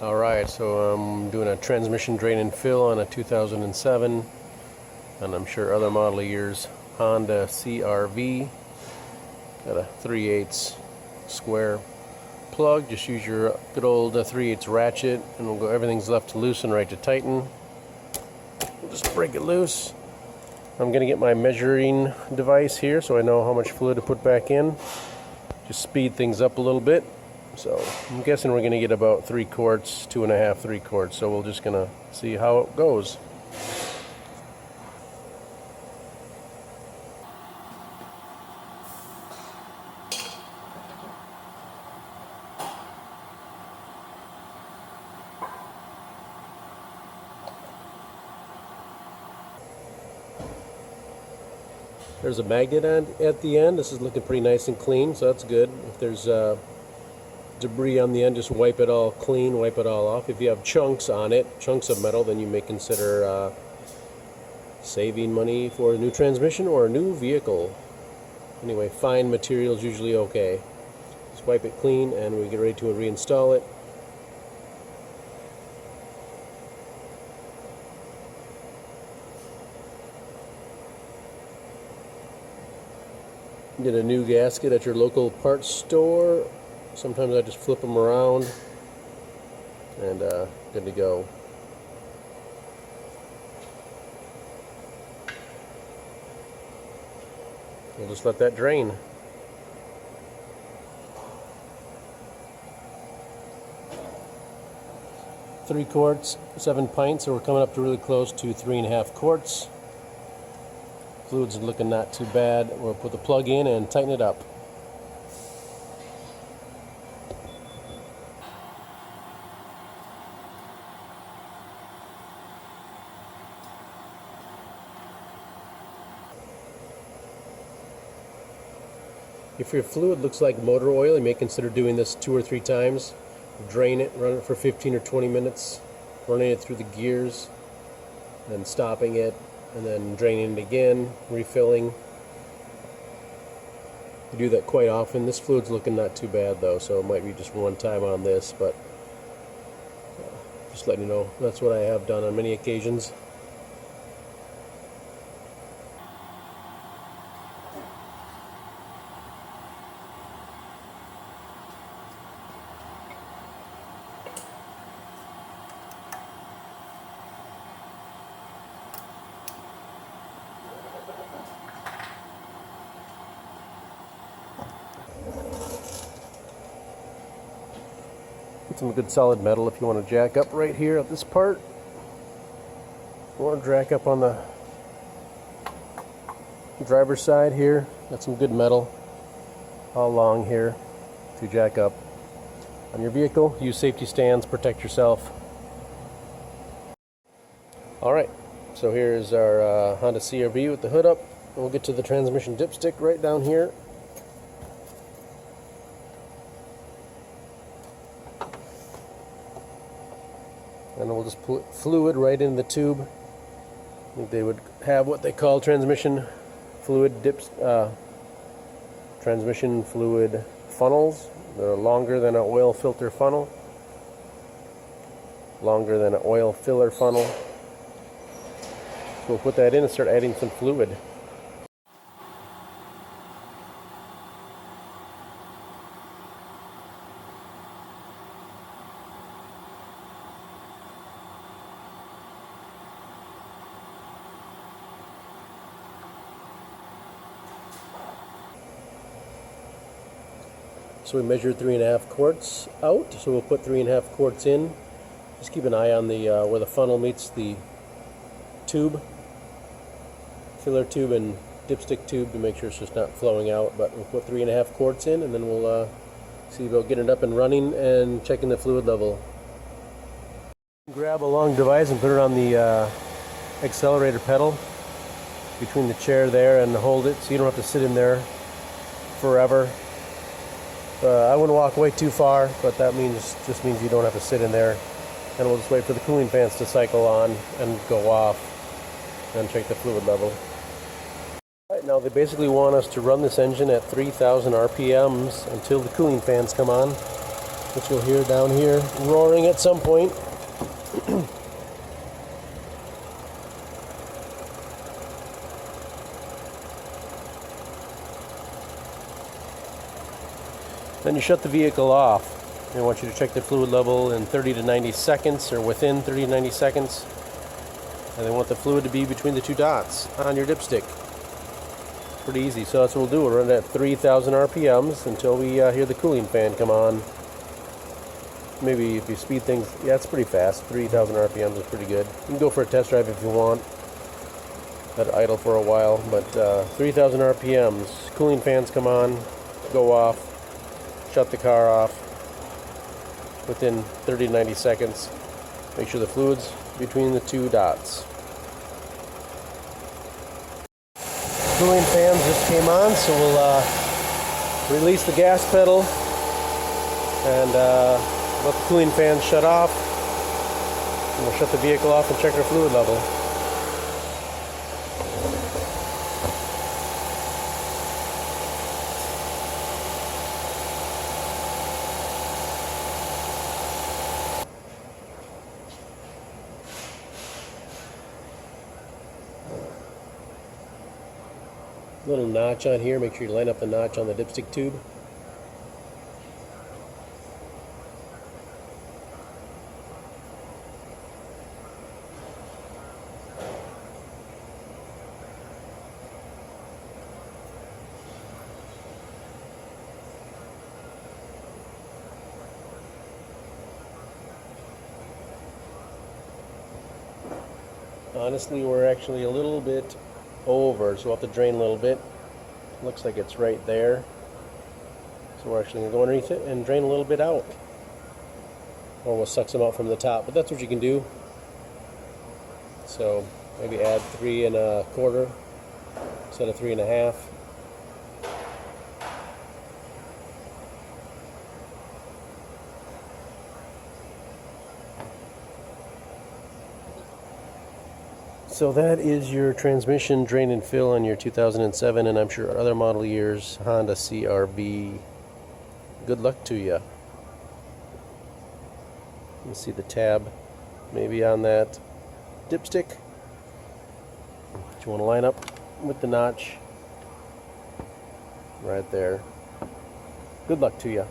Alright, so I'm doing a transmission drain and fill on a 2007, and I'm sure other model years, Honda CRV. Got a 3/8 square plug. Just use your good old 3/8 ratchet, and we'll go. Everything's left to loosen, right to tighten. We'll just break it loose. I'm going to get my measuring device here so I know how much fluid to put back in. Just speed things up a little bit. So I'm guessing we're going to get about 3 quarts, 2.5, 3 quarts. So we're just going to see how it goes. There's a magnet at the end. This is looking pretty nice and clean, so that's good. If there's debris on the end, just wipe it all clean, wipe it all off. If you have chunks on it, chunks of metal, then you may consider saving money for a new transmission or a new vehicle. Anyway, fine material is usually okay. Just wipe it clean and we get ready to reinstall it. Get a new gasket at your local parts store. Sometimes I just flip them around and good to go. We'll just let that drain. Three quarts, 7 pints, so we're coming up to really close to 3.5 quarts. Fluid's looking not too bad. We'll put the plug in and tighten it up. If your fluid looks like motor oil, you may consider doing this 2 or 3 times. Drain it, run it for 15 or 20 minutes, running it through the gears, then stopping it, and then draining it again, refilling. You do that quite often. This fluid's looking not too bad though, so it might be just one time on this, but just letting you know, that's what I have done on many occasions. Some good solid metal if you want to jack up right here at this part, or jack up on the driver's side here. Got some good metal all along here to jack up on your vehicle. Use safety stands, protect yourself. Alright, so here's our Honda CRV with the hood up. We'll get to the transmission dipstick right down here. And we'll just put fluid right in the tube. I think they would have what they call transmission fluid funnels. They're longer than an oil filter funnel. Longer than an oil filler funnel. So we'll put that in and start adding some fluid. So we measured 3.5 quarts out, so we'll put 3.5 quarts in. Just keep an eye on the where the funnel meets the tube, filler tube and dipstick tube, to make sure it's just not flowing out. But we'll put 3.5 quarts in, and then we'll see about getting it up and running and checking the fluid level. Grab a long device and put it on the accelerator pedal between the chair there and hold it, so you don't have to sit in there forever. I wouldn't walk way too far, but that just means you don't have to sit in there. And we'll just wait for the cooling fans to cycle on and go off and check the fluid level. Right, now they basically want us to run this engine at 3,000 RPMs until the cooling fans come on. which you'll hear down here roaring at some point. Then you shut the vehicle off. I want you to check the fluid level in 30 to 90 seconds, or within 30 to 90 seconds. And they want the fluid to be between the two dots on your dipstick. Pretty easy. So that's what we'll do. We'll run it at 3,000 RPMs until we hear the cooling fan come on. Maybe if you speed things, yeah, it's pretty fast. 3,000 RPMs is pretty good. You can go for a test drive if you want. Let it idle for a while, but 3,000 RPMs. Cooling fans come on, go off, shut the car off within 30 to 90 seconds. Make sure the fluid's between the two dots. Cooling fans just came on, so we'll release the gas pedal and let the cooling fans shut off. And we'll shut the vehicle off and check our fluid level. Little notch on here, make sure you line up the notch on the dipstick tube. Honestly, we're actually a little bit over, so we'll have to drain a little bit. Looks like it's right there. So we're actually going to go underneath it and drain a little bit out. Or we'll suck some out from the top, but that's what you can do. So maybe add 3 1/4 instead of 3 1/2. So that is your transmission drain and fill on your 2007 and I'm sure other model years Honda CRV. Good luck to you. You see the tab maybe on that dipstick. You want to line up with the notch right there. Good luck to you.